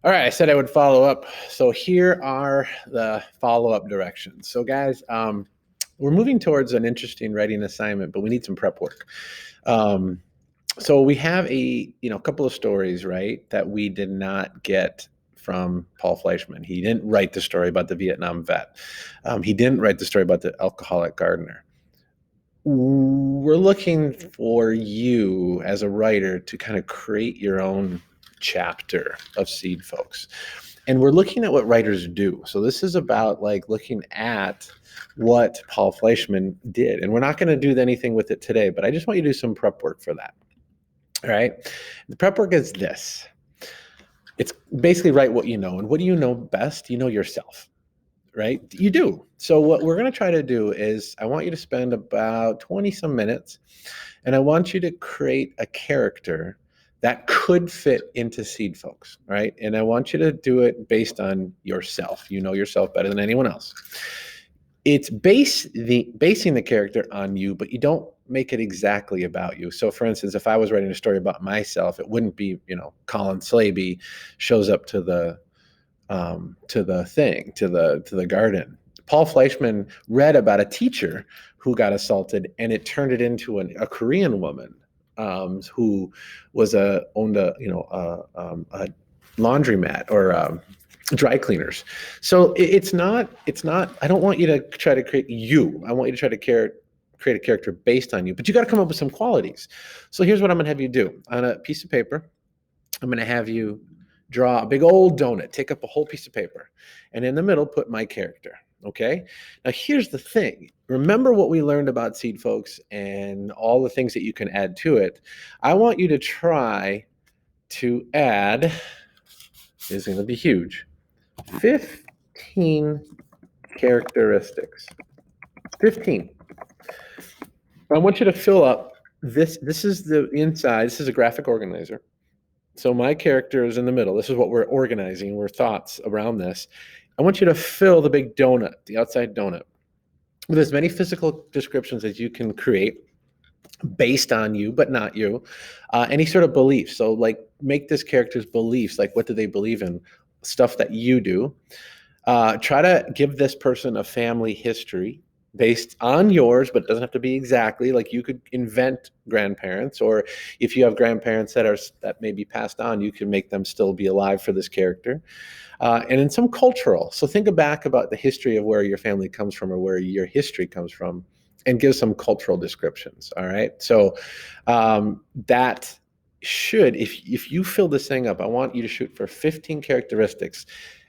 All right, I said I would follow up. So here are the follow-up directions. So guys, we're moving towards an interesting writing assignment, but we need some prep work. Um, so we have a couple of stories, right, that we did not get from Paul Fleischman. He didn't write the story about the Vietnam vet. He didn't write the story about the alcoholic gardener. We're looking for you as a writer to kind of create your own chapter of Seed Folks. And we're looking at what writers do. So this is about like looking at what Paul Fleischman did. And we're not going to do anything with it today, but I just want you to do some prep work for that. All right. The prep work is this. It's basically write what you know. And what do you know best? You know yourself, right? You do. So what we're going to try to do is I want you to spend about 20 some minutes and I want you to create a character that could fit into Seed Folks, right? And I want you to do it based on yourself. You know yourself better than anyone else. It's basing the character on you, but you don't make it exactly about you. So for instance, if I was writing a story about myself, it wouldn't be, Colin Slaby shows up to the garden. Paul Fleischman read about a teacher who got assaulted, and it turned it into a Korean woman who owned a laundromat or dry cleaners. So it's not. I don't want you to try to create you. I want you to try to create a character based on you, but you got to come up with some qualities. So here's what I'm going to have you do on a piece of paper. I'm going to have you draw a big old donut, take up a whole piece of paper, and in the middle, put my character, okay? Now, here's the thing. Remember what we learned about Seed Folks and all the things that you can add to it. I want you to try to add, this is going to be huge, 15 characteristics. 15. I want you to fill up this. This is the inside. This is a graphic organizer. So my character is in the middle. This is what we're organizing. We're thoughts around this. I want you to fill the big donut, the outside donut, with as many physical descriptions as you can create based on you, but not you. Any sort of beliefs. So like make this character's beliefs, like what do they believe in? Stuff that you do. Try to give this person a family history based on yours, but it doesn't have to be exactly. Like you could invent grandparents, or if you have grandparents that may be passed on, you can make them still be alive for this character. And in some cultural, so think back about the history of where your family comes from or where your history comes from, and give some cultural descriptions. All right. So that should, if you fill this thing up, I want you to shoot for 15 characteristics.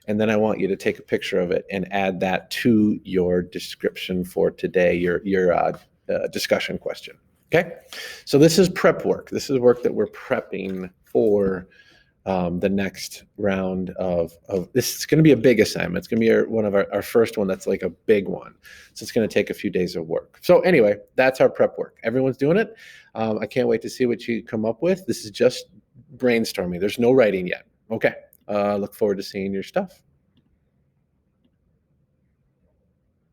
And then I want you to take a picture of it and add that to your description for today, your discussion question. Okay, so this is prep work. This is work that we're prepping for the next round of this. Is going to be a big assignment. It's going to be one of our first one that's like a big one. So it's going to take a few days of work. So anyway, that's our prep work. Everyone's doing it. I can't wait to see what you come up with. This is just brainstorming. There's no writing yet. Okay. Look forward to seeing your stuff.